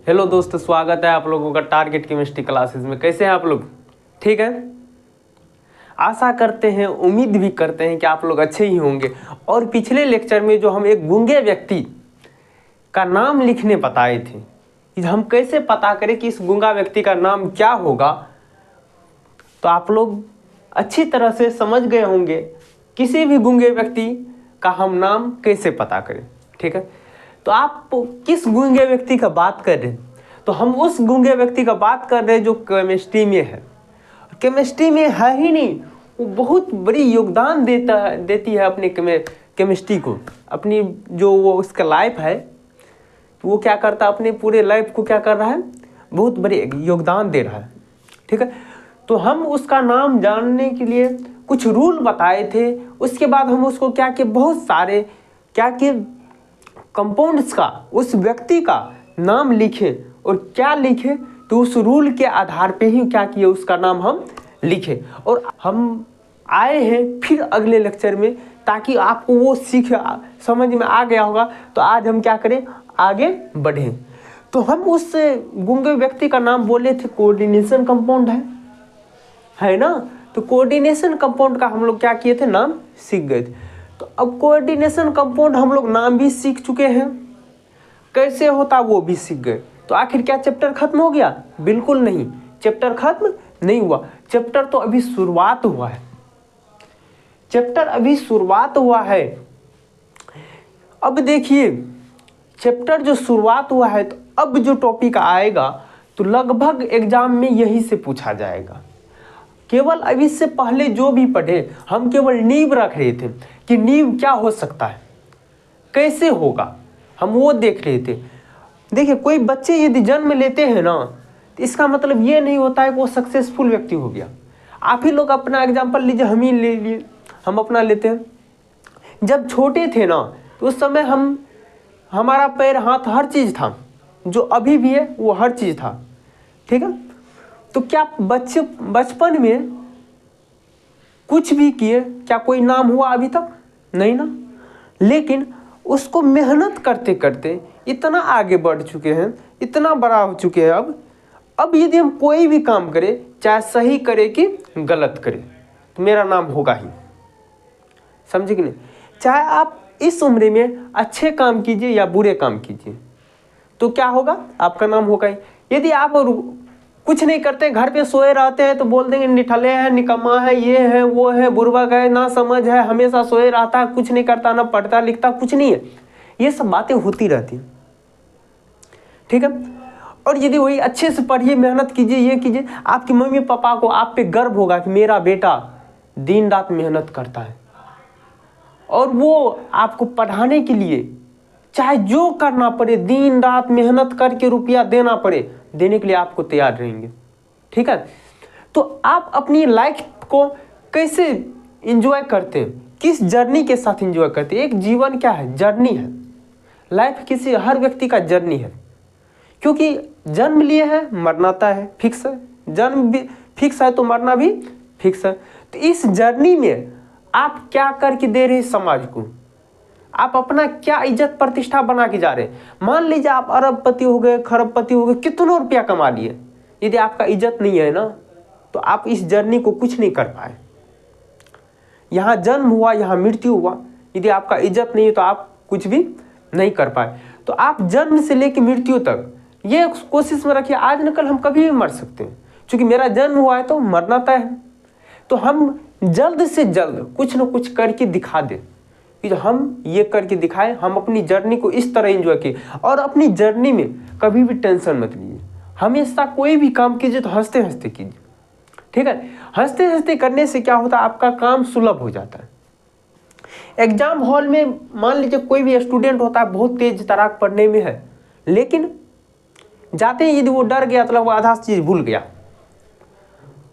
Hello दोस्तों, स्वागत है आप लोगों का टारगेट केमिस्ट्री क्लासेस में। कैसे हैं आप लोग? ठीक है। आशा करते हैं, उम्मीद भी करते हैं कि आप लोग अच्छे ही होंगे। और पिछले लेक्चर में जो हम एक गूंगे व्यक्ति का नाम लिखने बताए थे कि हम कैसे पता करें कि इस गूंगा व्यक्ति का नाम क्या होगा, तो आप लोग अच्छी तरह से समझ गए होंगे किसी भी गूंगे व्यक्ति का हम नाम कैसे पता करें। ठीक है, तो आप किस गूंगे व्यक्ति का बात कर रहे हैं? तो हम उस गूंगे व्यक्ति का बात कर रहे हैं जो केमिस्ट्री में है। केमिस्ट्री में है ही नहीं, वो बहुत बड़ी योगदान देती है अपने केमिस्ट्री को। अपनी जो वो उसका लाइफ है, तो वो क्या करता है, अपने पूरे लाइफ को क्या कर रहा है, बहुत बड़े योगदान दे रहा है। ठीक है, तो हम उसका नाम जानने के लिए कुछ रूल बताए थे। उसके बाद हम उसको क्या किए, बहुत सारे क्या किए, कंपाउंड्स का, उस व्यक्ति का नाम लिखे। और क्या लिखे, तो उस रूल के आधार पे ही क्या किए, उसका नाम हम लिखे। और हम आए हैं फिर अगले लेक्चर में, ताकि आपको वो सीख समझ में आ गया होगा। तो आज हम क्या करें, आगे बढ़ें। तो हम उस गूंगे व्यक्ति का नाम बोले थे कोऑर्डिनेशन कंपाउंड है ना। तो कोऑर्डिनेशन कंपाउंड का हम लोग क्या किए थे, नाम सीख गए थे। तो अब कोऑर्डिनेशन कंपाउंड हम लोग नाम भी सीख चुके हैं, कैसे होता वो भी सीख गए। तो आखिर क्या चैप्टर खत्म हो गया? बिल्कुल नहीं, चैप्टर खत्म नहीं हुआ। चैप्टर तो अभी शुरुआत हुआ है, चैप्टर अभी शुरुआत हुआ है। अब देखिए, चैप्टर जो शुरुआत हुआ है, तो अब जो टॉपिक आएगा तो लगभग एग्जाम में यही से पूछा जाएगा। केवल अभी से पहले जो भी पढ़े, हम केवल नींव रख रहे थे कि नींव क्या हो सकता है, कैसे होगा, हम वो देख रहे थे। देखिए, कोई बच्चे यदि जन्म लेते हैं ना, तो इसका मतलब ये नहीं होता है कि वो सक्सेसफुल व्यक्ति हो गया। आप ही लोग अपना एग्जाम्पल लीजिए, हम ही ले लिए, हम अपना लेते हैं। जब छोटे थे ना, तो उस समय हमारा पैर हाथ हर चीज़ था, जो अभी भी है वो हर चीज़ था। ठीक है, तो क्या बचपन में कुछ भी किए, क्या कोई नाम हुआ अभी तक? नहीं ना। लेकिन उसको मेहनत करते करते इतना आगे बढ़ चुके हैं, इतना बड़ा हो चुके हैं। अब यदि हम कोई भी काम करें, चाहे सही करे कि गलत करे, तो मेरा नाम होगा ही। समझे कि नहीं? चाहे आप इस उम्र में अच्छे काम कीजिए या बुरे काम कीजिए, तो क्या होगा, आपका नाम होगा ही। यदि आप कुछ नहीं करते, घर पे सोए रहते हैं, तो बोल देंगे निठल्ले है, निकम्मा है, ये है, वो है, बुर्बक है, ना समझ है, हमेशा सोए रहता है, कुछ नहीं करता, ना पढ़ता लिखता, कुछ नहीं है। ये सब बातें होती रहती हैं। ठीक है, और यदि वही अच्छे से पढ़िए, मेहनत कीजिए, ये कीजिए, आपकी मम्मी पापा को आप पे गर्व होगा कि मेरा बेटा दिन रात मेहनत करता है। और वो आपको पढ़ाने के लिए चाहे जो करना पड़े, दिन रात मेहनत करके रुपया देना पड़े, देने के लिए आपको तैयार रहेंगे। ठीक है, तो आप अपनी लाइफ को कैसे एंजॉय करते हैं, किस जर्नी के साथ एंजॉय करते हैं? एक जीवन क्या है, जर्नी है। लाइफ हर व्यक्ति का जर्नी है, क्योंकि जन्म लिए है, मरना तय है, फिक्स है। जन्म भी फिक्स है तो मरना भी फिक्स है। तो इस जर्नी में आप क्या करके दे रहे हैं समाज को, आप अपना क्या इज्जत प्रतिष्ठा बना के जा रहे हैं। मान लीजिए आप अरबपति हो गए, खरबपति हो गए, कितनों रुपया कमा लिए, यदि आपका इज्जत नहीं है ना, तो आप इस जर्नी को कुछ नहीं कर पाए। यहाँ जन्म हुआ, यहाँ मृत्यु हुआ, यदि आपका इज्जत नहीं है तो आप कुछ भी नहीं कर पाए। तो आप जन्म से लेकर मृत्यु तक ये कोशिश में रखिए, आज न कल हम कभी भी मर सकते हैं। क्योंकि मेरा जन्म हुआ है तो मरना तय है। तो हम जल्द से जल्द कुछ न कुछ करके दिखा दें कि हम ये करके दिखाएं, हम अपनी जर्नी को इस तरह एंजॉय किए। और अपनी जर्नी में कभी भी टेंशन मत लीजिए, हमेशा कोई भी काम कीजिए तो हंसते हंसते कीजिए। ठीक है, हंसते हंसते करने से क्या होता है, आपका काम सुलभ हो जाता है। एग्जाम हॉल में मान लीजिए कोई भी स्टूडेंट होता है, बहुत तेज तराक पढ़ने में है, लेकिन जाते ही यदि वो डर गया तो वो आधा चीज भूल गया।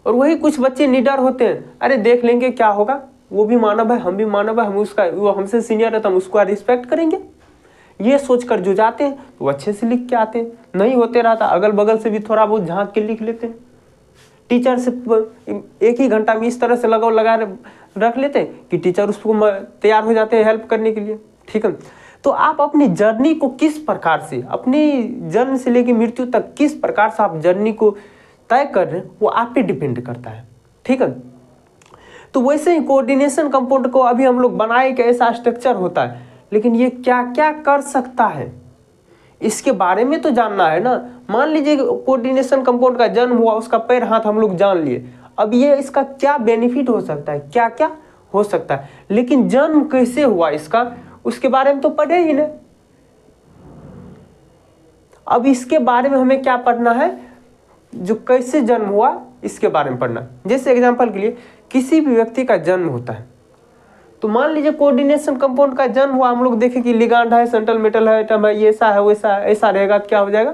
और वही कुछ बच्चे निडर होते हैं, अरे देख लेंगे क्या होगा, वो भी मानव है, हम भी मानव है, वो हमसे सीनियर है तो हम उसको रिस्पेक्ट करेंगे, ये सोचकर जो जाते हैं तो अच्छे से लिख के आते हैं। नहीं होते रहता, अगल बगल से भी थोड़ा बहुत झांक के लिख लेते हैं। टीचर से एक ही घंटा में इस तरह से लगा रख लेते हैं कि टीचर उसको तैयार हो जाते हैं हेल्प करने के लिए। ठीक है, तो आप अपनी जर्नी को किस प्रकार से, अपनी जन्म से लेकर मृत्यु तक किस प्रकार से आप जर्नी को तय कर रहे हैं, वो आप पे डिपेंड करता है। ठीक है, तो वैसे ही कोऑर्डिनेशन कंपाउंड को अभी हम लोग बनाए कि ऐसा स्ट्रक्चर होता है, लेकिन ये क्या क्या कर सकता है इसके बारे में तो जानना है ना। मान लीजिए कोऑर्डिनेशन कंपाउंड का जन्म हुआ, उसका पैर हाथ हम लोग जान लिए, अब ये इसका क्या बेनिफिट हो सकता है, क्या क्या हो सकता है, लेकिन जन्म कैसे हुआ इसका, उसके बारे में तो पढ़े ही नहीं। अब इसके बारे में हमें क्या पढ़ना है, जो कैसे जन्म हुआ इसके बारे में पढ़ना। जैसे एग्जांपल के लिए किसी भी व्यक्ति का जन्म होता है, तो मान लीजिए कोऑर्डिनेशन कंपाउंड का जन्म हुआ, हम लोग देखें कि लिगांड है, सेंट्रल मेटल है, एटम है, ये ऐसा है वैसा है, ऐसा रहेगा तो क्या हो जाएगा,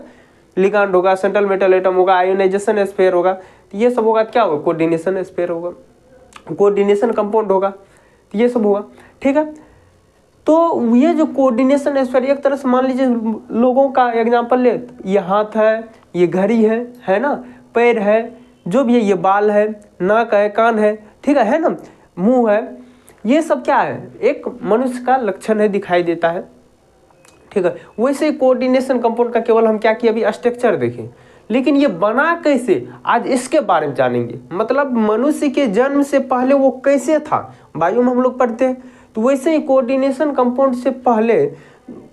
लिगांड होगा, सेंट्रल मेटल एटम होगा, आयोनाइजेशन स्फीयर होगा, तो ये सब होगा, क्या होगा, कोऑर्डिनेशन स्फीयर होगा, कोऑर्डिनेशन कंपाउंड होगा, तो ये सब होगा। ठीक है, तो ये जो कोऑर्डिनेशन स्फीयर एक तरह से मान लीजिए लोगों का एग्जांपल ले, ये हाथ है, ये घड़ी है ना, पैर है, जो भी है, ये बाल है, नाक है, कान है, ठीक है ना, मुंह है, ये सब क्या है, एक मनुष्य का लक्षण है, दिखाई देता है। ठीक है, वैसे कोऑर्डिनेशन कंपाउंड का केवल हम क्या किया, अभी स्ट्रक्चर देखें, लेकिन ये बना कैसे, आज इसके बारे में जानेंगे। मतलब मनुष्य के जन्म से पहले वो कैसे था, वायु में हम लोग पढ़ते हैं, तो वैसे ही कोऑर्डिनेशन कंपाउंड से पहले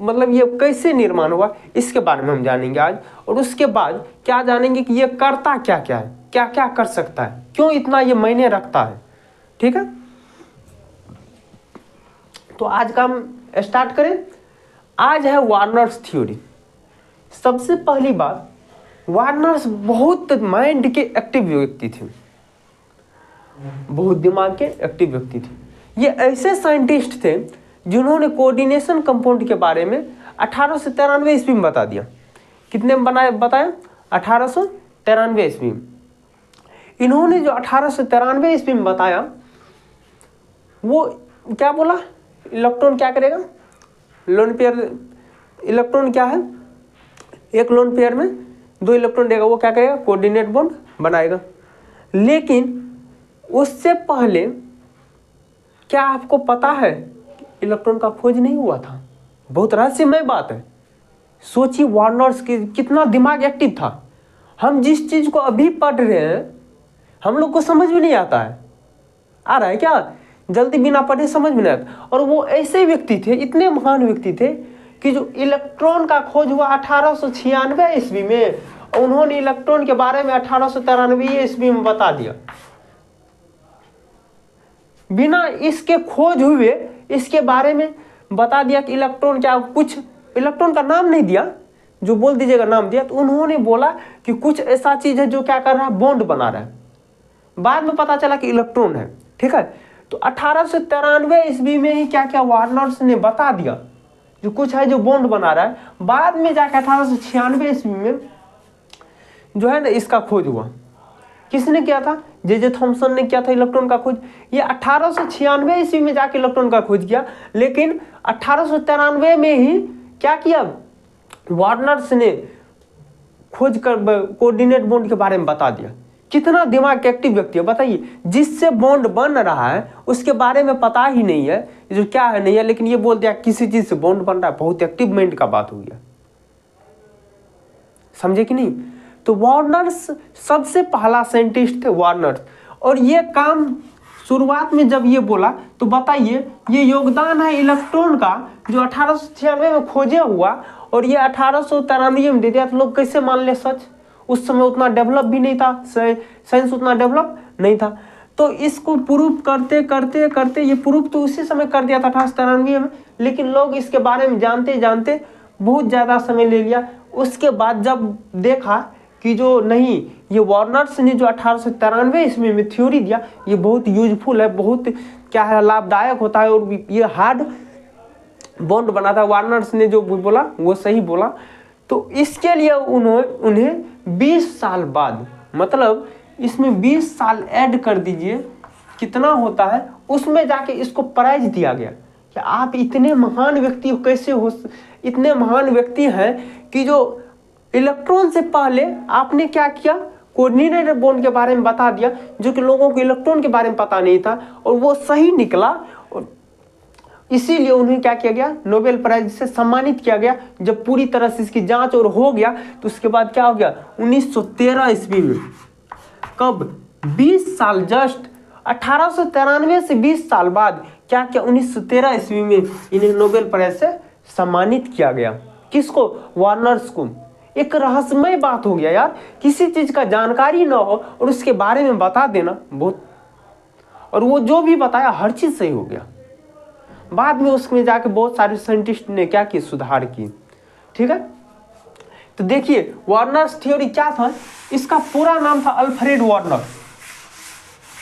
मतलब ये कैसे निर्माण हुआ, इसके बारे में हम जानेंगे आज। और उसके बाद क्या जानेंगे कि ये करता क्या क्या है, क्या क्या कर सकता है, क्यों इतना ये मायने रखता है। ठीक है, तो आज का हम स्टार्ट करें। आज है वार्नर्स थ्योरी। सबसे पहली बात, वार्नर्स बहुत माइंड के एक्टिव व्यक्ति थे, बहुत दिमाग के एक्टिव व्यक्ति थे। ये ऐसे साइंटिस्ट थे जिन्होंने कोऑर्डिनेशन कंपाउंड के बारे में 1893 ईस्वी में बता दिया। कितने में बताया, 1893 ईस्वी में। इन्होंने जो 1893 ईस्वी में बताया, वो क्या बोला, इलेक्ट्रॉन क्या करेगा, लोन पेयर, इलेक्ट्रॉन क्या है, एक लोन पेयर में 2 इलेक्ट्रॉन देगा, वो क्या करेगा, कोऑर्डिनेट बॉन्ड बनाएगा। लेकिन उससे पहले क्या आपको पता है, इलेक्ट्रॉन का खोज नहीं हुआ था। बहुत रहस्यमय बात है। सोचिए वार्नर्स की कितना दिमाग एक्टिव था। हम जिस चीज को अभी पढ़ रहे हैं हम लोग को समझ में नहीं आता है, आ रहा है क्या, जल्दी बिना पढ़े समझ में नहीं आता। और वो ऐसे व्यक्ति थे, इतने महान व्यक्ति थे कि जो इलेक्ट्रॉन का खोज हुआ 1896 ईस्वी में, उन्होंने इलेक्ट्रॉन के बारे में 1893 ईस्वी में बता दिया। बिना इसके खोज हुए इसके बारे में बता दिया कि इलेक्ट्रॉन क्या, कुछ इलेक्ट्रॉन का नाम नहीं दिया, जो बोल दीजिएगा नाम दिया, तो उन्होंने बोला कि कुछ ऐसा चीज है जो क्या कर रहा है, बॉन्ड बना रहा है। बाद में पता चला कि इलेक्ट्रॉन है। ठीक है, तो 1893 ईस्वी में ही क्या क्या वार्नर्स ने बता दिया, जो कुछ है जो बॉन्ड बना रहा है। बाद में जाकर 1896 ईस्वी में जो है ना इसका खोज हुआ। किसने किया था, जे थॉमसन ने किया था इलेक्ट्रॉन का खोज। ये 1896 ईस्वी में जाके इलेक्ट्रॉन का खोज किया, लेकिन 1893 में ही क्या किया, वार्नर्स ने खोज कर कोऑर्डिनेट बॉन्ड के बारे में बता दिया। कितना दिमाग के एक्टिव व्यक्ति है बताइए, जिससे बॉन्ड बन रहा है उसके बारे में पता ही नहीं है जो क्या है नहीं है, लेकिन ये बोल दिया किसी चीज से बॉन्ड बन रहा है। बहुत एक्टिव माइंड का बात हो गया, समझे कि नहीं। तो वार्नर्स सबसे पहला साइंटिस्ट थे, वार्नर्स। और ये काम शुरुआत में जब ये बोला तो बताइए, ये योगदान है इलेक्ट्रॉन का जो 1896 में खोजे हुआ और ये 1893 में दे दिया। तो लोग कैसे मान ले सच, उस समय उतना डेवलप भी नहीं था, साइंस उतना डेवलप नहीं था। तो इसको प्रूफ करते करते करते, ये प्रूफ तो उसी समय कर दिया था 1893 में, लेकिन लोग इसके बारे में जानते जानते बहुत ज़्यादा समय ले लिया। उसके बाद जब देखा कि जो नहीं, ये वार्नर्स ने जो 1893 ईस्वी में थ्योरी दिया ये बहुत यूजफुल है, बहुत क्या है, लाभदायक होता है और ये हार्ड बॉन्ड बनाता है। वार्नर्स ने जो बोला वो सही बोला। तो इसके लिए उन्हें 20 साल बाद, मतलब इसमें 20 साल ऐड कर दीजिए, कितना होता है, उसमें जाके इसको प्राइज दिया गया कि आप इतने महान व्यक्ति कैसे हो, इतने महान व्यक्ति हैं कि जो इलेक्ट्रॉन से पहले आपने क्या किया, कोऑर्डिनेट बॉन्ड के बारे में बता दिया, जो कि लोगों को इलेक्ट्रॉन के बारे में पता नहीं था और वो सही निकला। इसीलिए उन्हें क्या किया गया, नोबेल प्राइज से सम्मानित किया गया। जब पूरी तरह से इसकी जांच और हो गया तो उसके बाद क्या हो गया, 1913 ईस्वी में, कब, 20 साल, जस्ट 1893 से 20 साल बाद क्या किया, 1913 ईस्वी में इन्हें नोबेल प्राइज से सम्मानित किया गया। किसको, वार्नर्स को। एक रहस्यमय बात हो गया यार, किसी चीज का जानकारी ना हो और उसके बारे में बता देना बहुत, और वो जो भी बताया हर चीज सही हो गया। बाद में उसमें जाके बहुत सारे साइंटिस्ट ने क्या किया, सुधार की। ठीक है, तो देखिए वार्नर्स थ्योरी क्या था, इसका पूरा नाम था अल्फ्रेड वार्नर।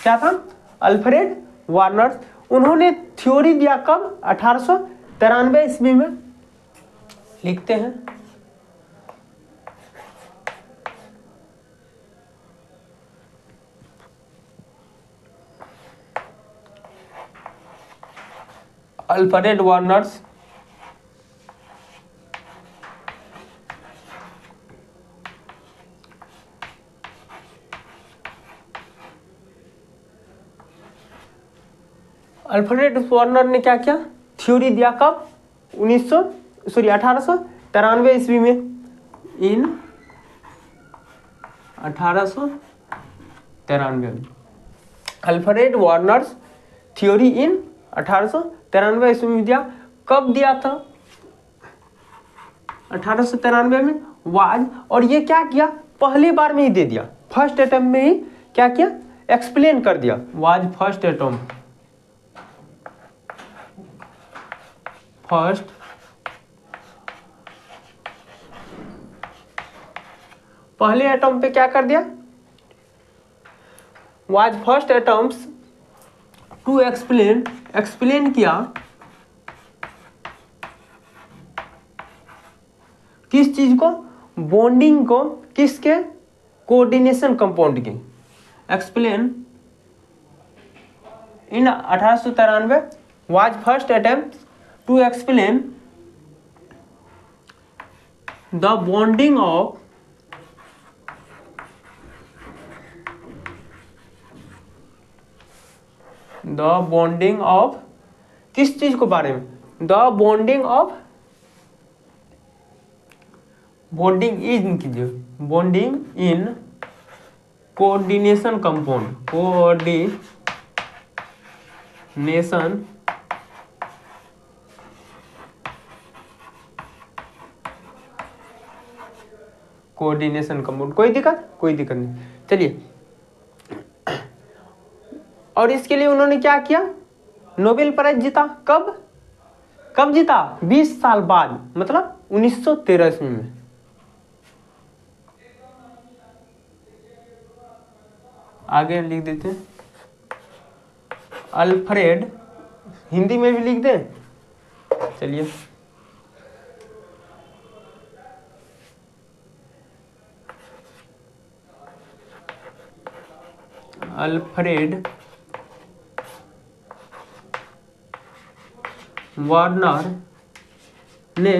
क्या था, अल्फ्रेड वार्नर। उन्होंने थ्योरी दिया कब, 1893 ईस्वी में। लिखते हैं, अल्फ्रेड वार्नर्स अल्फ्रेड वार्नर ने क्या किया, थ्योरी दिया कब, 1893 ईस्वी में, इन 1893 में। अल्फ्रेड वार्नर्स थ्योरी इन 1893 ईस्वी में दिया। कब दिया था, 1893 में, वाज, और ये क्या किया, पहली बार में ही दे दिया, फर्स्ट अटेम्प्ट में ही क्या किया, एक्सप्लेन कर दिया। वाज फर्स्ट अटेम्प्ट, फर्स्ट पहले एटम पे क्या कर दिया, was first atoms to explain, explain किया किस चीज को, बॉन्डिंग को, किसके, कोऑर्डिनेशन कंपाउंड की। Explain in 1893 was first attempt to explain the bonding of किस चीज को बारे में, the bonding of, bonding in कीजिए, bonding in coordination compound, coordination compound. कोई दिक्कत नहीं, चलिए। और इसके लिए उन्होंने क्या किया, नोबेल प्राइज जीता। कब जीता, 20 साल बाद, मतलब 1913 ईस्वी में। आगे लिख देते हैं, अल्फ्रेड, हिंदी में भी लिख दें, चलिए, अल्फ्रेड वार्नर ने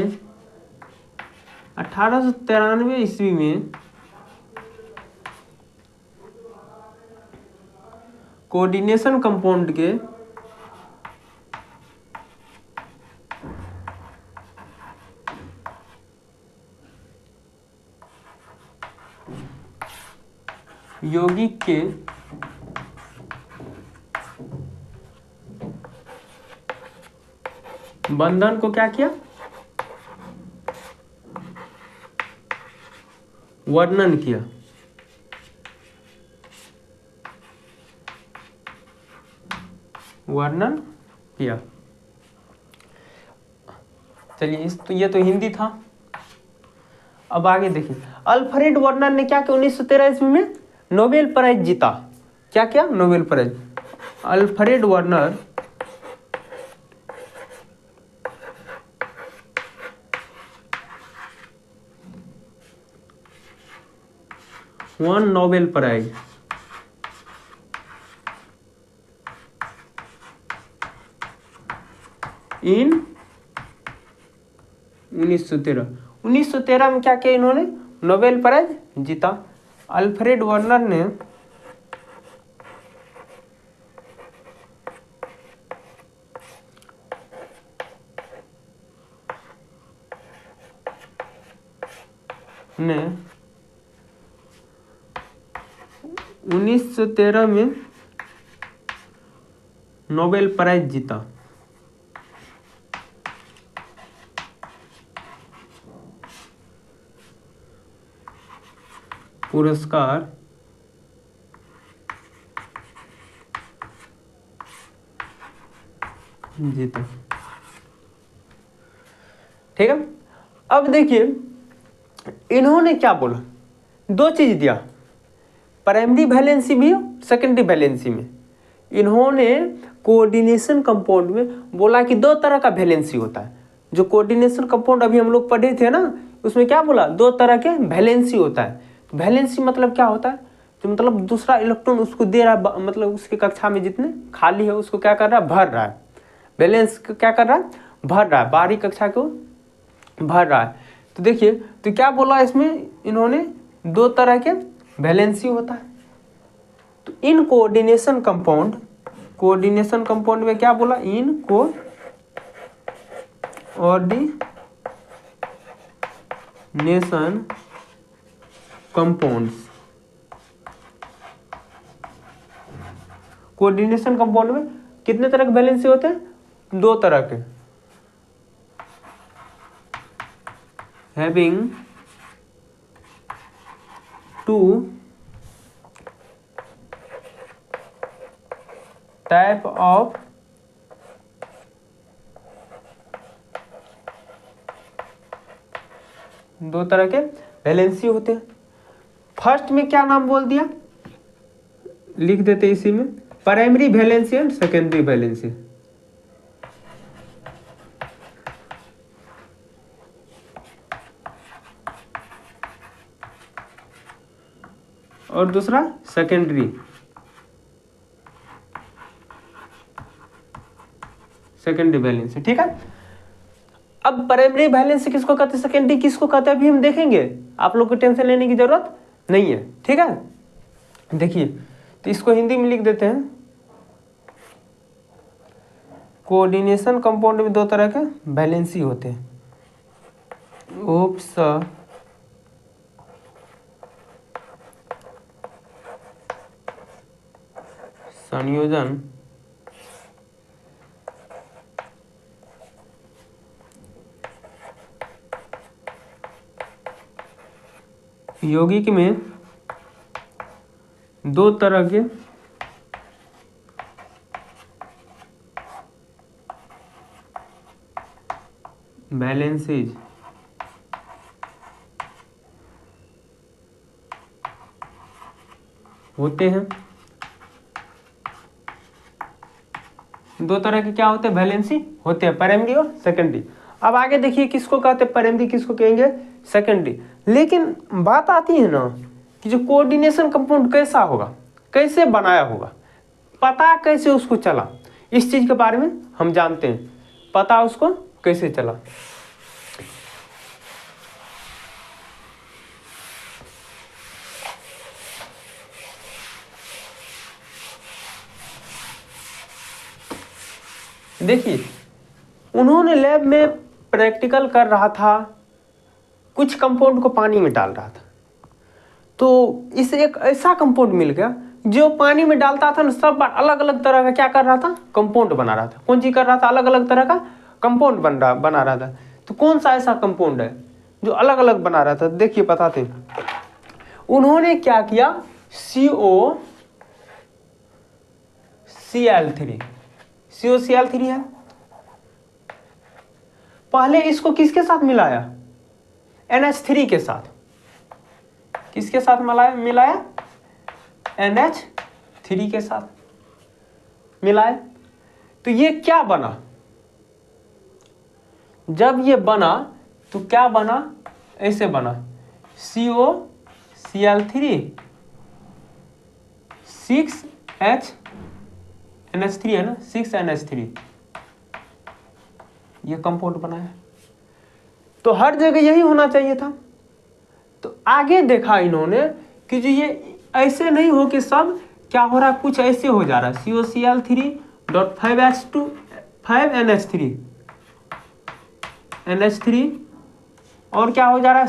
1893 ईस्वी में कोऑर्डिनेशन कंपाउंड के यौगिक के बंधन को क्या किया, वर्णन किया। चलिए, तो ये तो हिंदी था। अब आगे देखिए, अल्फ्रेड वार्नर ने क्या किया, 1913 ईस्वी में नोबेल प्राइज जीता। क्या किया, Nobel prize. Alfred Warner won Nobel prize in 1913 में क्या किया इन्होंने, नोबेल प्राइज जीता। अल्फ्रेड वार्नर ने ने 1913 में नोबेल प्राइज जीता। पुरस्कार जीता। ठीक है, अब देखिए इन्होंने क्या बोला, दो चीज दिया, प्राइमरी वैलेंसी भी सेकेंडरी वैलेंसी में। इन्होंने कोऑर्डिनेशन कंपाउंड में बोला कि दो तरह का वैलेंसी होता है। जो कोऑर्डिनेशन कंपाउंड अभी हम लोग पढ़े थे ना, उसमें क्या बोला, दो तरह के वैलेंसी होता है। वैलेंसी मतलब क्या होता है, तो मतलब दूसरा इलेक्ट्रॉन उसको दे रहा है, मतलब उसकी कक्षा में जितने खाली है उसको क्या कर रहा है, भर रहा है। वैलेंस क्या कर रहा है, भर रहा है, बाहरी कक्षा को भर रहा है। तो देखिए, तो क्या बोला इसमें इन्होंने, दो तरह के वैलेंसी होता है। तो इन कोऑर्डिनेशन कंपाउंड में क्या बोला, in coordination compounds, coordination compound में कितने तरह के वैलेंसी होते हैं, दो तरह के, having two type of दो तरह के वैलेंसी होते हैं। फर्स्ट में क्या नाम बोल दिया, लिख देते इसी में, primary valency and secondary valency. और दूसरा सेकेंडरी वैलेंसी। ठीक है, अब प्राइमरी वैलेंसी किसको कहते हैं, सेकेंडरी किसको कहते हैं, अभी हम देखेंगे, आप लोग को टेंशन लेने की जरूरत नहीं है। ठीक है, देखिए तो इसको हिंदी में लिख देते हैं, कोऑर्डिनेशन कंपाउंड में दो तरह के वैलेंसी होते हैं, ओप्स संयोजन यौगिक में दो तरह के वैलेंसीज होते हैं। दो तरह के क्या होते हैं, वैलेंसी होते हैं, प्राइमरी और सेकेंडरी। अब आगे देखिए किसको कहते हैं प्राइमरी, किसको कहेंगे सेकेंडरी। लेकिन बात आती है ना कि जो कोऑर्डिनेशन कंपाउंड कैसा होगा, कैसे बनाया होगा, पता कैसे उसको चला, इस चीज के बारे में हम जानते हैं, पता उसको कैसे चला। देखिए उन्होंने लैब में प्रैक्टिकल कर रहा था, कुछ कंपाउंड को पानी में डाल रहा था, तो इसे एक ऐसा कंपाउंड मिल गया जो पानी में डालता था ना, सब अलग अलग तरह का क्या कर रहा था, कंपाउंड बना रहा था। कौन चीज कर रहा था, अलग अलग तरह का कंपाउंड बना रहा था। तो कौन सा ऐसा कंपाउंड है जो अलग अलग बना रहा था, देखिए बताते हैं। उन्होंने क्या किया, COCl3 है, पहले इसको किसके साथ मिलाया, NH3 के साथ। किसके साथ मिलाया, NH3 के साथ मिलाया। तो ये क्या बना, जब ये बना तो क्या बना, ऐसे बना COCl3 6NH3 है ना, 6NH3 ये कंपाउंड बनाया। तो हर जगह यही होना चाहिए था। तो आगे देखा इन्होंने कि जो ये ऐसे नहीं हो कि सब क्या हो रहा, कुछ ऐसे हो जा रहा है, COCl3.5H2 5NH3 और क्या हो जा रहा है,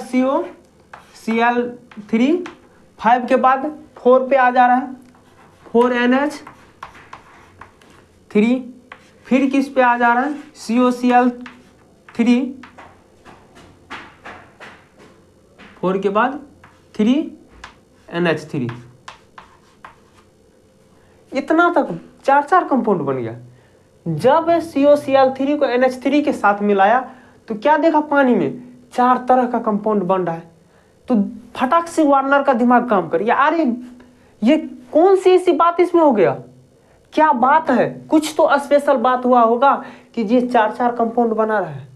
Cl3, 5 के बाद 4 पे आ जा रहा है, 4NH3, फिर किस पे आ जा रहा है, COCl3, 4 के बाद 3NH3, इतना तक 4 कंपाउंड बन गया। जब COCl3 को NH3 के साथ मिलाया तो क्या देखा, पानी में 4 तरह का कंपाउंड बन रहा है। तो फटाक से वार्नर का दिमाग काम कर, अरे ये कौन सी ऐसी बात इसमें हो गया, क्या बात है, कुछ तो स्पेशल बात हुआ होगा कि ये 4 कंपाउंड बना रहा है,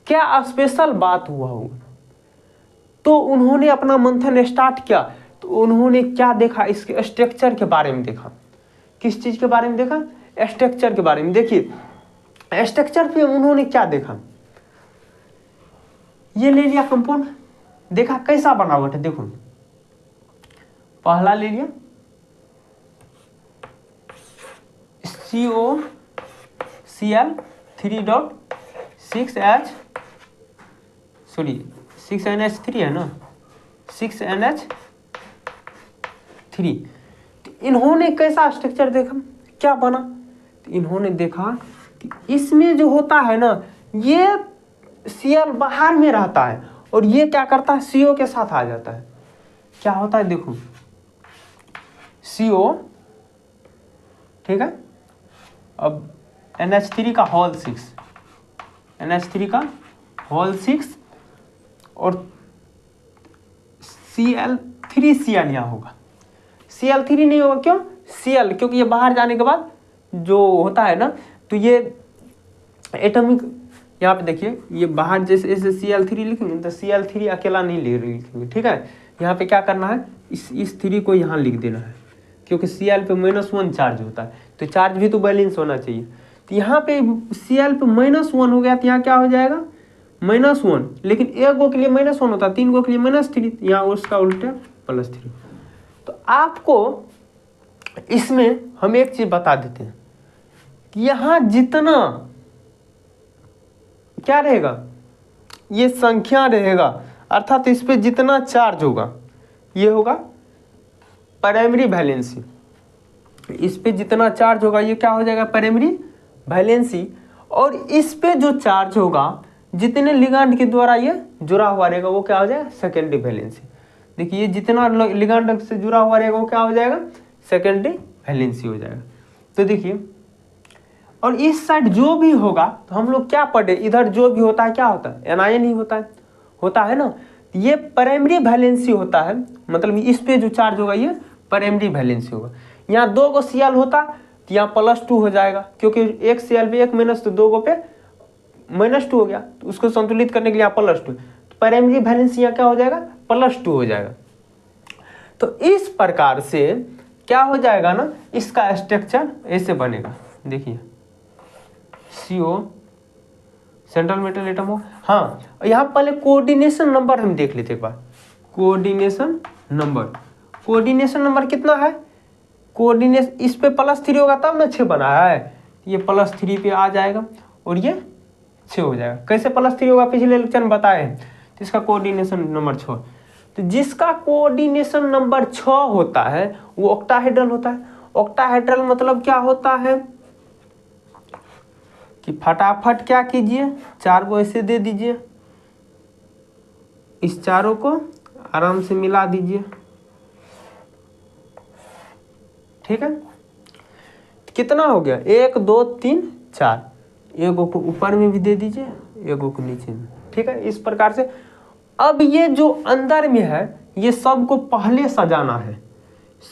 क्या स्पेशल बात हुआ होगा। तो उन्होंने अपना मंथन स्टार्ट किया, तो उन्होंने क्या देखा, इसके स्ट्रक्चर के बारे में देखा। किस चीज के बारे में देखा, स्ट्रक्चर के बारे में। देखिए स्ट्रक्चर पे उन्होंने क्या देखा, ये ले लिया कंपाउंड, देखा कैसा बनावट है, देखो पहला ले लिया COCl3.6NH3 है ना, 6NH3। तो इन्होंने कैसा स्ट्रक्चर देखा, क्या बना, तो इन्होंने देखा कि इसमें जो होता है ना, ये Cl बाहर में रहता है और ये क्या करता है, CO के साथ आ जाता है। क्या होता है देखो, CO, ठीक है, अब NH3 का होल 6, NH3 का होल 6 और Cl3Cl यहाँ होगा, Cl3 नहीं होगा, क्यों, Cl, क्योंकि ये बाहर जाने के बाद जो होता है ना, तो ये एटॉमिक, यहाँ पे देखिए ये बाहर जैसे Cl3 लिखेंगे तो Cl3 अकेला नहीं लिखेंगे, ठीक है। यहाँ पे क्या करना है, इस 3 को यहाँ लिख देना है, क्योंकि Cl पे -1 चार्ज होता है, तो चार्ज भी तो बैलेंस होना चाहिए। तो यहाँ पे Cl पे -1 हो गया, तो यहाँ क्या हो जाएगा, -1, लेकिन एक गो के लिए -1 होता है, 3 गो के लिए -3, यहाँ उसका उल्टा +3। तो आपको इसमें हम एक चीज बता देते हैं कि यहाँ जितना क्या रहेगा, ये संख्या रहेगा, अर्थात इस पे जितना चार्ज होगा ये होगा प्राइमरी वैलेंसी, इस पे जितना चार्ज होगा ये क्या हो जाएगा, प्राइमरी वैलेंसी। और इस पे जो चार्ज होगा, जितने लिगांड के द्वारा ये जुड़ा हुआ रहेगा, वो क्या हो जाएगा, सेकेंडरी वैलेंसी। देखिए जितना लिगांड से जुड़ा हुआ रहेगा वो क्या हो जाएगा, सेकेंडरी वैलेंसी हो जाएगा। तो देखिए, और इस साइड जो भी होगा, तो हम लोग क्या पढ़े, इधर जो भी होता है क्या होता है, एनायन ही होता है ना। ये प्राइमरी वैलेंसी होता है, मतलब इस पे जो चार्ज होगा ये प्राइमरी वैलेंसी होगा। यहाँ 2 गो Cl होता तो यहाँ +2 हो जाएगा, क्योंकि एक Cl पे 1 माइनस, तो 2 गो पे -2 हो गया, तो उसको संतुलित करने के लिए यहाँ +2, तो प्राइमरी वैलेंसी यहाँ क्या हो जाएगा, +2 हो जाएगा। तो इस प्रकार से क्या हो जाएगा ना, इसका स्ट्रक्चर ऐसे बनेगा। देखिए CO सेंट्रल मेटल एटम हो, हाँ यहाँ पहले कोऑर्डिनेशन नंबर हम देख लेते एक बार। कोऑर्डिनेशन नंबर कितना है, कोऑर्डिनेशन इस पे +3 होगा तब ना 6 बना है, ये +3 पे आ जाएगा और ये 6 हो जाएगा। कैसे +3 होगा, पिछले लेक्चर में बताए हैं। तो इसका कोऑर्डिनेशन नंबर 6, तो जिसका कोऑर्डिनेशन नंबर 6 होता है वो ऑक्टाहेड्रल होता है। ऑक्टाहेड्रल मतलब क्या होता है कि फटाफट क्या कीजिए, 4 को ऐसे दे दीजिए, इस चारों को आराम से मिला दीजिए, ठीक है। कितना हो गया, 1 2 3 4, एगो को ऊपर में भी दे दीजिए, एगो को नीचे में, ठीक है। इस प्रकार से अब ये जो अंदर में है ये सबको पहले सजाना है,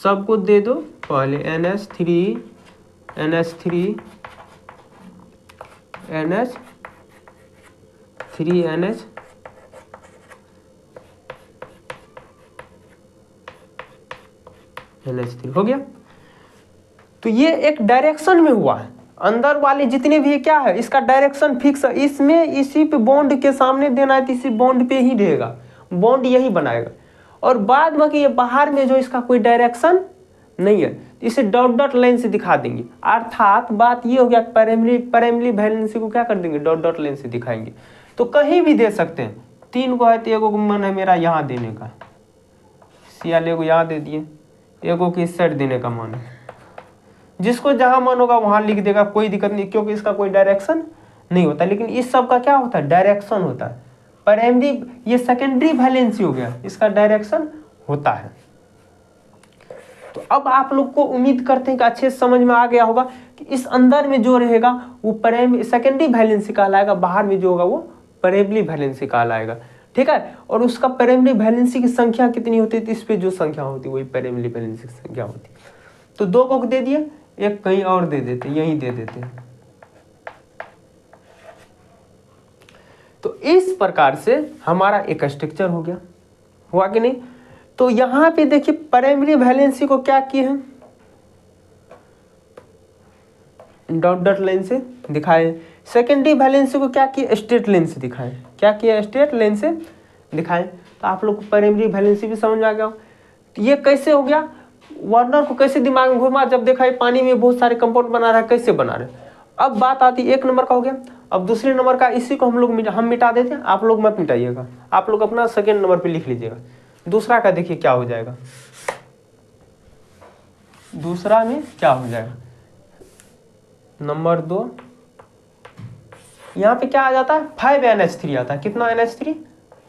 सबको दे दो पहले, NH3 NH3 NH3 NH NH3 हो गया। तो ये एक डायरेक्शन में हुआ है, अंदर वाले जितने भी क्या है इसका डायरेक्शन फिक्स है, इसमें इसी पे बॉन्ड के सामने देना है तो इसी बॉन्ड पे ही रहेगा, बॉन्ड यही बनाएगा। और बाद में कि ये बाहर में जो इसका कोई डायरेक्शन नहीं है, इसे डॉट डॉट लाइन से दिखा देंगे। अर्थात बात ये हो गया, प्राइमरी वैलेंसी को क्या कर देंगे, डॉट डॉट लाइन से दिखाएंगे। तो कहीं भी दे सकते हैं, 3 को है तो एगो मन है मेरा यहाँ देने का, Cl एगो यहाँ दे दिए, एगो की इस साइड देने का मन है। जिसको जहाँ मन होगा वहाँ लिख देगा, कोई दिक्कत नहीं, क्योंकि इसका कोई डायरेक्शन नहीं होता। लेकिन इस सब का क्या होता है, डायरेक्शन होता है। प्राइमरी, ये सेकेंडरी वैलेंसी हो गया, इसका डायरेक्शन होता है। तो अब आप लोग को उम्मीद करते हैं कि अच्छे से समझ में आ गया होगा कि इस अंदर में जो रहेगा वो सेकेंडरी वैलेंसी कहलाएगा, बाहर में जो होगा वो प्राइमरी वैलेंसी कहलाएगा। ठीक है, और उसका प्राइमरी वैलेंसी की संख्या कितनी होती है, तो इस पे जो संख्या होती है वही प्राइमरी वैलेंसी की संख्या होती है। तो 2 को दे दिए, एक कहीं और दे देते, यहीं दे देते। तो इस प्रकार से हमारा एक स्ट्रक्चर हो गया, हुआ कि नहीं। तो यहां पे देखिए प्राइमरी वैलेंसी को क्या किए हैं, डॉट डॉट लाइन से दिखाए। सेकेंडरी वैलेंसी को क्या किए, स्ट्रेट लाइन से दिखाए। क्या किया, स्ट्रेट लाइन से दिखाए। तो आप लोग को प्राइमरी वैलेंसी भी समझ में आ गया। तो ये कैसे हो गया, वार्नर को कैसे दिमाग में घुमा, जब देखा ये पानी में बहुत सारे कंपाउंड बना रहा है, कैसे बना रहे। अब बात आती है 1 नंबर का हो गया। अब दूसरे नंबर का, इसी को हम मिटा देते हैं, आप लोग मत मिटाइएगा, आप लोग अपना सेकेंड नंबर पे लिख लीजिएगा। दूसरा का देखिए क्या हो जाएगा, दूसरा में क्या हो जाएगा, नंबर 2, यहाँ पे क्या आ जाता है, 5NH3 आता है। कितना NH3,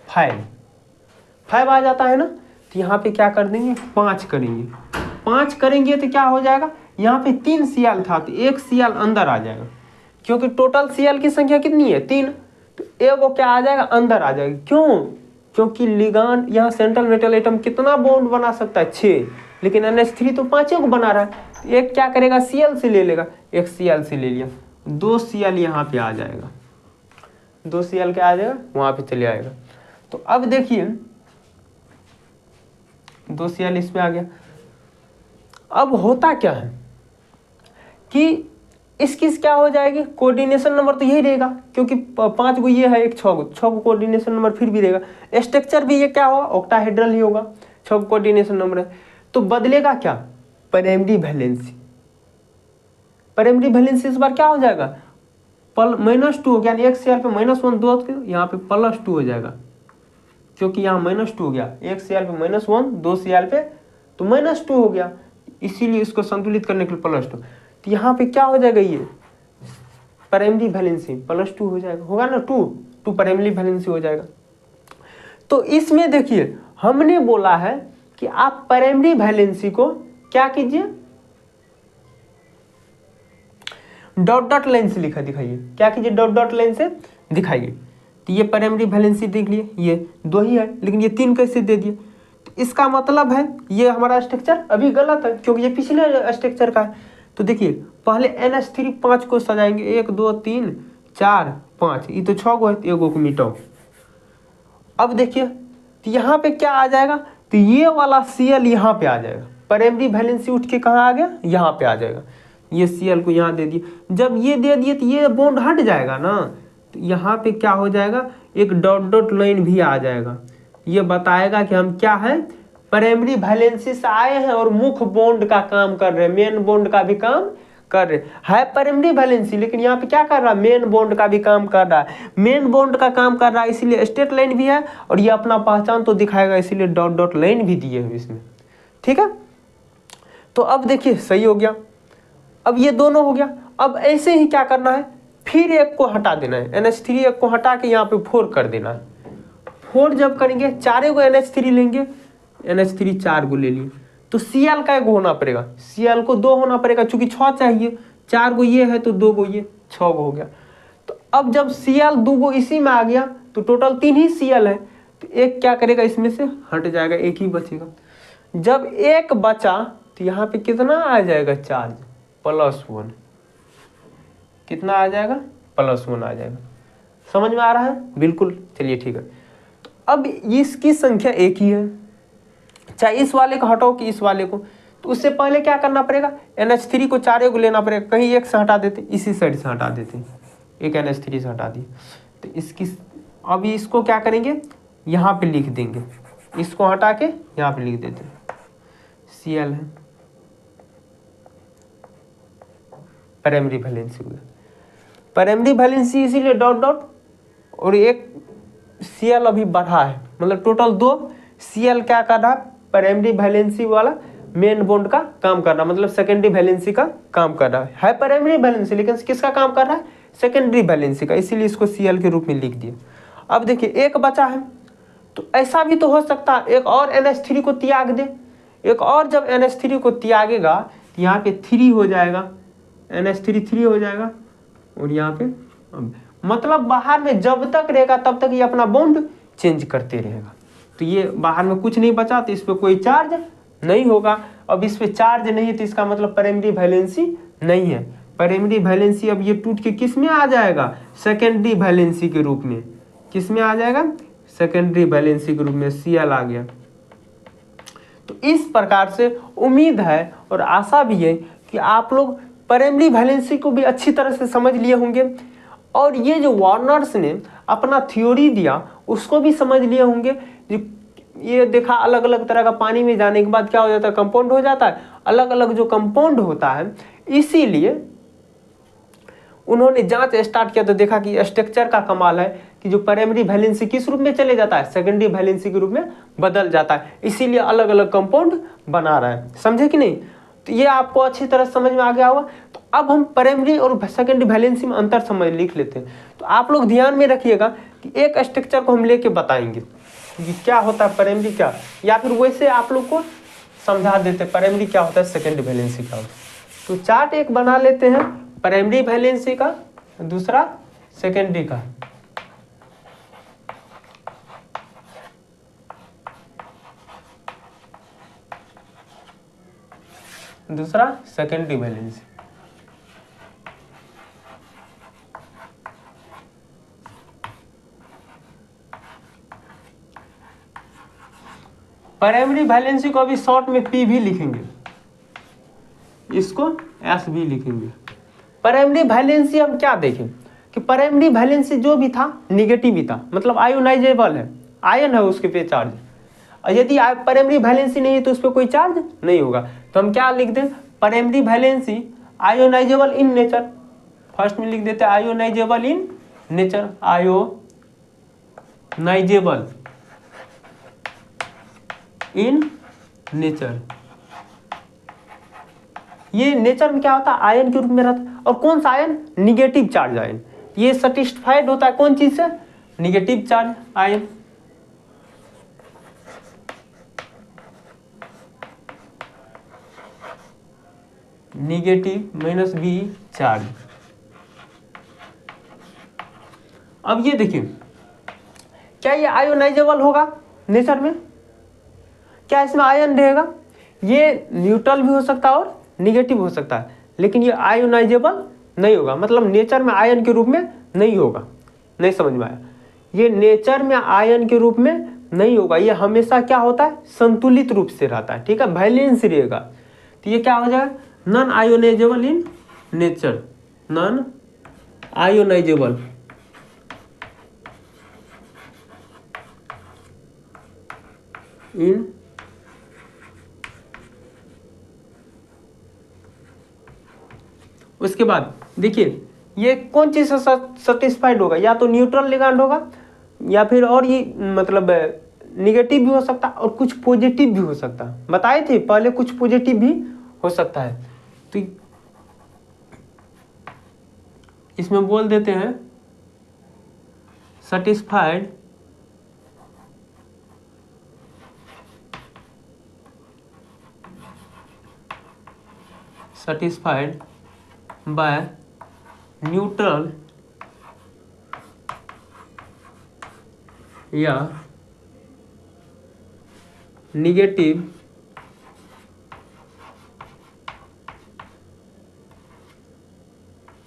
5 आ जाता है ना। तो यहाँ पे क्या कर देंगे, 5 करेंगे। 5 करेंगे तो क्या हो जाएगा, यहाँ पे 3 Cl था तो 1 Cl अंदर आ जाएगा, क्योंकि टोटल Cl की संख्या कितनी है, 3। तो एगो क्या आ जाएगा, अंदर आ जाएगा। क्यों, क्योंकि लिगांड यहाँ सेंट्रल मेटल एटम कितना बॉन्ड बना सकता है, 6, लेकिन NH3 तो 5 को बना रहा है। तो एक क्या करेगा, Cl से ले लेगा, 1 Cl से ले लिया, 2 Cl यहाँ पे आ जाएगा, 2 Cl क्या आ जाएगा, वहाँ पे चले आएगा। तो अब देखिए 2 Cl इसमें आ गया। अब होता क्या है कि इसकी क्या हो जाएगी, कोऑर्डिनेशन नंबर तो यही रहेगा, क्योंकि 5 गो ये है, एक 6 गो कोऑर्डिनेशन नंबर फिर भी रहेगा। स्ट्रक्चर भी ये क्या होगा, ऑक्टाहेड्रल ही होगा, 6 गो कोऑर्डिनेशन नंबर है। तो बदलेगा क्या, प्राइमरी वैलेंसी। प्राइमरी वैलेंसी इस बार क्या हो जाएगा, -2 हो गया, 1 Cl पे -1, 2 यहाँ पे +2 हो जाएगा, क्योंकि यहाँ -2 हो गया, 1 Cl पे -1, 2 Cl पे तो -2 हो गया, इसीलिए इसको संतुलित करने के लिए +2। तो यहाँ पे क्या हो जाएगा, ये प्राइमरी वैलेंसी +2 हो जाएगा, होगा ना, 2 प्राइमरी वैलेंसी हो जाएगा। तो इसमें देखिए हमने बोला है कि आप प्राइमरी वैलेंसी को क्या कीजिए, डॉट डॉट लाइन से दिखाइए। क्या कीजिए, डॉट डॉट लाइन से दिखाइए। तो ये प्राइमरी वैलेंसी देख लिए, ये 2 ही है, लेकिन ये 3 कैसे दे दिए। तो इसका मतलब है ये हमारा स्ट्रक्चर अभी गलत है, क्योंकि ये पिछले स्ट्रक्चर का है। तो देखिए पहले NH3 5 को सजाएंगे, 1 2 3 4 5, ये तो 6 गो है, एगो को मिटाओ। अब देखिए तो यहाँ पे क्या आ जाएगा, तो ये वाला Cl यहाँ पे आ जाएगा, प्राइमरी वैलेंसी उठ के कहाँ आ गया, यहाँ पे आ जाएगा। ये Cl को यहाँ दे दिए, जब ये दे दिए तो ये बॉन्ड हट जाएगा ना, तो यहाँ पे क्या हो जाएगा, एक डॉट डॉट लाइन भी आ जाएगा। ये बताएगा कि हम क्या है, प्राइमरी वैलेंसी से आए हैं और मुख्य बॉन्ड का काम कर रहे हैं, मेन बॉन्ड का भी काम कर रहे है प्राइमरी वैलेंसी, लेकिन यहाँ पे क्या कर रहा है, मेन बॉन्ड का भी काम कर रहा है। मेन बॉन्ड का काम कर रहा है, इसीलिए स्ट्रेट लाइन भी है, और ये अपना पहचान तो दिखाएगा, इसीलिए डॉट डॉट लाइन भी दिए हैं इसमें। ठीक है, तो अब देखिए सही हो गया। अब ये दोनों हो गया। अब ऐसे ही क्या करना है, फिर एक को हटा देना है, NH3 एक को हटा के यहाँ पे 4 कर देना है। 4 जब करेंगे, 4 गो NH3 लेंगे, NH3 4 गो ले लिए, तो Cl का 1 होना पड़ेगा, Cl को 2 होना पड़ेगा, चूंकि 6 चाहिए, 4 गो ये है तो 2 गो ये, 6 गो हो गया। तो अब जब Cl 2 गो इसी में आ गया तो टोटल 3 ही Cl है, तो एक क्या करेगा, इसमें से हट जाएगा, एक ही बचेगा। जब एक बचा तो यहाँ पे कितना आ जाएगा चार्ज, +1। कितना आ जाएगा, +1 आ जाएगा। समझ में आ रहा है, बिल्कुल, चलिए ठीक है। तो अब इसकी संख्या एक ही है, चाहे इस वाले को हटाओ कि इस वाले को, तो उससे पहले क्या करना पड़ेगा, NH3 को 4 को लेना पड़ेगा, कहीं एक से हटा देते, इसी साइड से हटा देते, एक NH3 से हटा दिए। तो इसकी अभी इसको क्या करेंगे, यहाँ पे लिख देंगे, इसको हटा के यहाँ पे लिख देते, Cl है, प्राइमरी वैलेंसी हो गया। प्राइमरी वैलेंसी इसीलिए डॉट डॉट, और एक Cl अभी बढ़ा है, मतलब टोटल 2 Cl क्या कर रहा है, प्राइमरी वैलेंसी वाला मेन बॉन्ड का काम कर रहा है, मतलब सेकेंडरी वैलेंसी का काम कर रहा है प्राइमरी वैलेंसी, लेकिन किसका काम कर रहा है, सेकेंडरी वैलेंसी का, इसीलिए इसको Cl के रूप में लिख दिया। अब देखिए एक बचा है, तो ऐसा भी तो हो सकता है एक और NH3 को त्याग दे, एक और जब NH3 को त्यागेगा तो यहाँ पे 3 हो जाएगा, NH3 3 हो जाएगा, और यहाँ पे मतलब बाहर में जब तक रहेगा तब तक ये अपना बॉन्ड चेंज करते रहेगा। तो ये बाहर में कुछ नहीं बचा, तो इस पर कोई चार्ज नहीं होगा। अब इस पे चार्ज नहीं है तो इसका मतलब प्राइमरी वैलेंसी नहीं है। प्राइमरी वैलेंसी अब ये टूट के किस में आ जाएगा, सेकेंडरी वैलेंसी के रूप में। किस में आ जाएगा, सेकेंडरी वैलेंसी के रूप में, Cl आ गया। तो इस प्रकार से उम्मीद है और आशा भी है कि आप लोग प्राइमरी वैलेंसी को भी अच्छी तरह से समझ लिए होंगे, और ये जो वार्नर्स ने अपना थ्योरी दिया उसको भी समझ लिए होंगे। ये देखा अलग अलग तरह का पानी में जाने के बाद क्या हो जाता है, कंपाउंड हो जाता है, अलग अलग जो कंपाउंड होता है, इसीलिए उन्होंने जांच स्टार्ट किया तो देखा कि स्ट्रक्चर का कमाल है कि जो प्राइमरी वैलेंसी किस रूप में चले जाता है, सेकेंडरी वैलेंसी के रूप में बदल जाता है, इसीलिए अलग अलग कंपाउंड बना रहा है। समझे कि नहीं? तो ये आपको अच्छी तरह समझ में आ गया होगा। तो अब हम प्राइमरी और सेकेंडरी वैलेंसी में अंतर समझ लिख लेते हैं। तो आप लोग ध्यान में रखिएगा कि एक स्ट्रक्चर को हम लेके बताएंगे कि क्या होता है प्राइमरी क्या, या फिर वैसे आप लोग को समझा देते प्राइमरी क्या होता है, सेकेंडरी वैलेंसी क्या होता है। तो चार्ट एक बना लेते हैं प्राइमरी वैलेंसी का, दूसरा सेकेंडरी का। दूसरा सेकेंडरी वैलेंसी। प्राइमरी वैलेंसी को अभी शॉर्ट में P भी लिखेंगे, इसको S भी लिखेंगे। प्राइमरी वैलेंसी हम क्या देखें कि प्राइमरी वैलेंसी जो भी था निगेटिव ही था, मतलब आयोनाइजेबल है, आयन है उसके पे चार्ज। और यदि प्राइमरी वैलेंसी नहीं है तो उस पर कोई चार्ज नहीं होगा। तो हम क्या लिख दें, primary valency ionisable in nature, first में लिख देते हैं ionisable in nature, ionisable in nature. ये नेचर में क्या होता है, आयन के रूप में रहता है। और कौन सा आयन, निगेटिव चार्ज आयन। ये सैटिस्फाइड होता है कौन चीज से, negative charge ion. Negative minus B charge. अब ये देखिए, क्या ये आयोनाइजेबल होगा नेचर में, क्या इसमें आयन रहेगा? ये न्यूट्रल भी हो सकता है और निगेटिव हो सकता है, लेकिन ये आयोनाइजेबल नहीं होगा, मतलब नेचर में आयन के रूप में नहीं होगा। नहीं समझ में आया? ये नेचर में आयन के रूप में नहीं होगा, ये हमेशा क्या होता है, संतुलित रूप से रहता है। ठीक है, बैलेंस रहेगा। तो ये क्या हो जाएगा, non ionizable in nature, non ionizable in उसके बाद देखिए ये कौन चीज से सेटिस्फाइड होगा, या तो न्यूट्रल लिगैंड होगा, या फिर और ये मतलब निगेटिव भी हो सकता है और कुछ पॉजिटिव भी हो सकता है। बताए थे पहले, कुछ पॉजिटिव भी हो सकता है। तो इसमें बोल देते हैं सेटिस्फाइड बाय न्यूट्रल या निगेटिव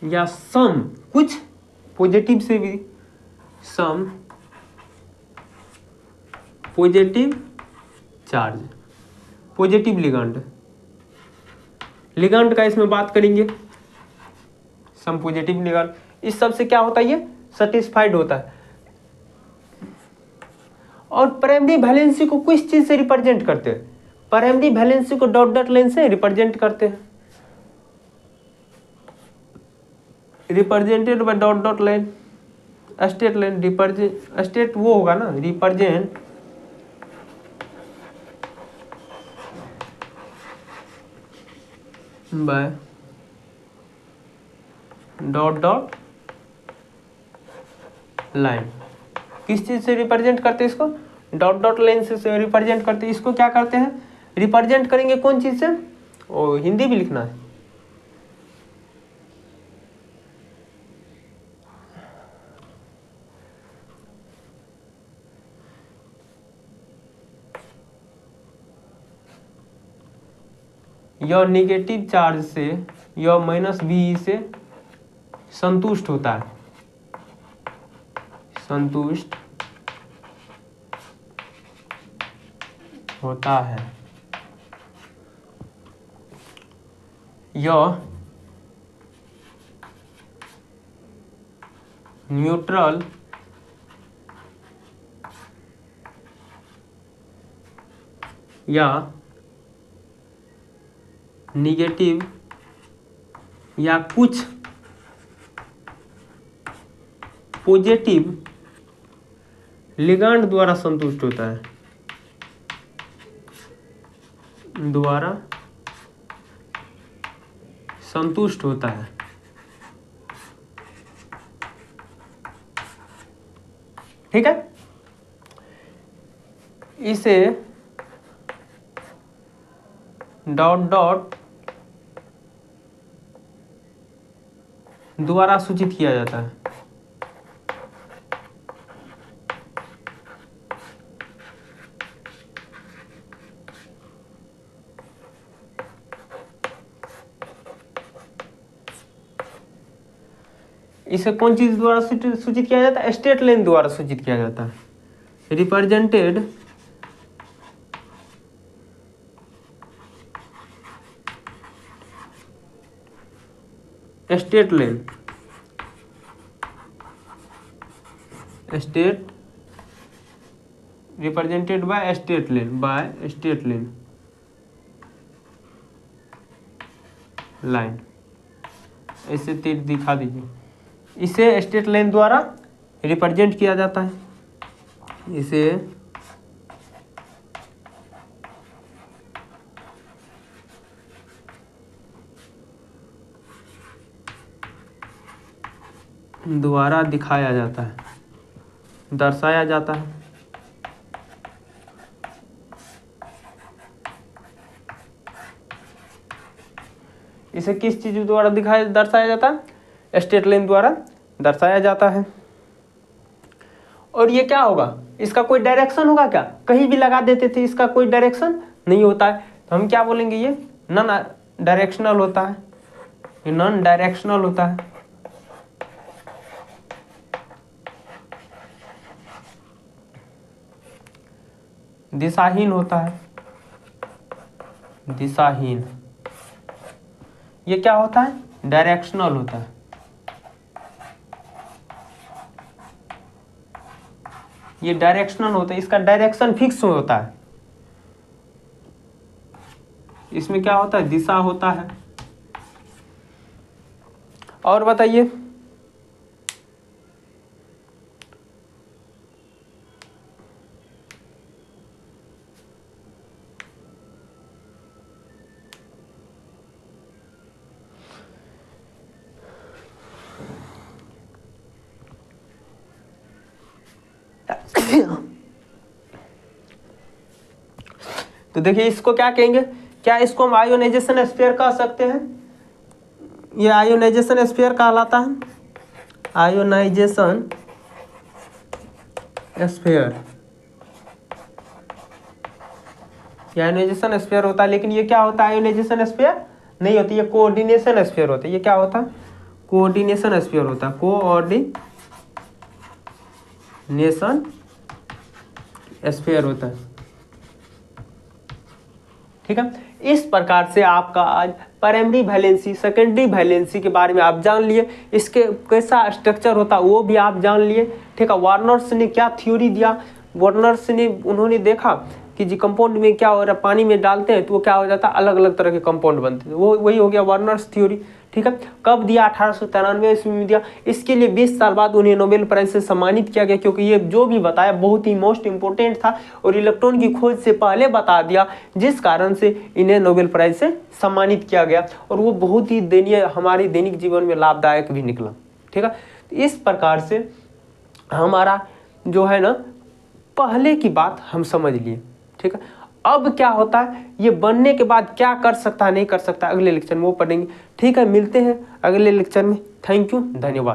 या सम, कुछ पॉजिटिव से भी, some positive charge, positive ligand. Ligand का इसमें बात करेंगे, सम पॉजिटिव लिगैंड। इस सब से क्या होता है, ये सेटिस्फाइड होता है। और प्राइमरी वैलेंसी को किस चीज से रिप्रेजेंट करते हैं, primary valency co dot dot line से रिप्रेजेंट करते हैं, represented by dot dot line. State lane represent, state वो होगा ना, represent by dot dot line. किस चीज से रिप्रेजेंट करते हैं इसको? डॉट डॉट लाइन से रिप्रेजेंट करते हैं। इसको क्या करते हैं? रिप्रेजेंट करेंगे कौन चीज से? ओ हिंदी भी लिखना है। यह निगेटिव चार्ज से, यह माइनस बी से संतुष्ट होता है, संतुष्ट होता है। यह न्यूट्रल या निगेटिव या कुछ पॉजिटिव लिगैंड द्वारा संतुष्ट होता है, द्वारा संतुष्ट होता है। ठीक है, इसे डॉट डॉट द्वारा सूचित किया जाता है। इसे कौन चीज द्वारा सूचित किया जाता है? स्टेट लाइन द्वारा सूचित किया जाता है। Represented state line, state represented by state line, by state line line, ऐसे तीर दिखा दीजिए। इसे स्टेट लाइन द्वारा रिप्रेजेंट किया जाता है। इसे द्वारा दिखाया जाता है, दर्शाया जाता है। इसे किस चीज द्वारा दिखाया दर्शाया जाता है? स्टेट लाइन द्वारा दर्शाया जाता है। और ये क्या होगा? इसका कोई डायरेक्शन होगा क्या? कहीं भी लगा देते थे, इसका कोई डायरेक्शन नहीं होता है, तो हम क्या बोलेंगे? ये नॉन डायरेक्शनल होता है, ये नॉन डायरेक्शनल होता है। दिशाहीन होता है, दिशाहीन। ये क्या होता है? डायरेक्शनल होता है। ये डायरेक्शनल होता है, इसका डायरेक्शन फिक्स होता है। इसमें क्या होता है? दिशा होता है। और बताइए, तो देखिए इसको क्या कहेंगे? क्या इसको हम आयोनाइजेशन स्फीयर कह सकते हैं? ये आयोनाइजेशन स्फीयर कहलाता है, आयोनाइजेशन स्फीयर। आयोनाइजेशन स्फीयर होता है, लेकिन ये क्या होता है? आयोनाइजेशन स्फीयर नहीं होती, ये कोऑर्डिनेशन स्फीयर होता है। ये क्या होता है? कोऑर्डिनेशन स्फीयर होता है, कोऑर्डिनेशन स्फीयर होता है। ठीक है, इस प्रकार से आपका आज प्राइमरी वैलेंसी, सेकेंडरी वैलेंसी के बारे में आप जान लिए, इसके कैसा स्ट्रक्चर होता है वो भी आप जान लिए। ठीक है, वार्नर्स ने क्या थ्योरी दिया? वार्नर्स ने उन्होंने देखा कि जी कंपाउंड में क्या हो रहा है, पानी में डालते हैं तो वो क्या हो जाता है, अलग अलग तरह के कंपाउंड बनते हैं। वो वही हो गया वार्नर्स थ्योरी। ठीक है, कब दिया, 1893 ईस्वी में दिया। इसके लिए 20 साल बाद उन्हें नोबेल प्राइज से सम्मानित किया गया, क्योंकि ये जो भी बताया बहुत ही मोस्ट इंपोर्टेंट था और इलेक्ट्रॉन की खोज से पहले बता दिया, जिस कारण से इन्हें नोबेल प्राइज से सम्मानित किया गया। और वो बहुत ही हमारे दैनिक जीवन में लाभदायक भी निकला। ठीक है, तो इस प्रकार से हमारा जो है ना, पहले की बात हम समझ लिए। ठीक है, अब क्या होता है, ये बनने के बाद क्या कर सकता है, नहीं कर सकता, अगले लेक्चर में वो पढ़ेंगे। ठीक है, मिलते हैं अगले लेक्चर में। थैंक यू, धन्यवाद।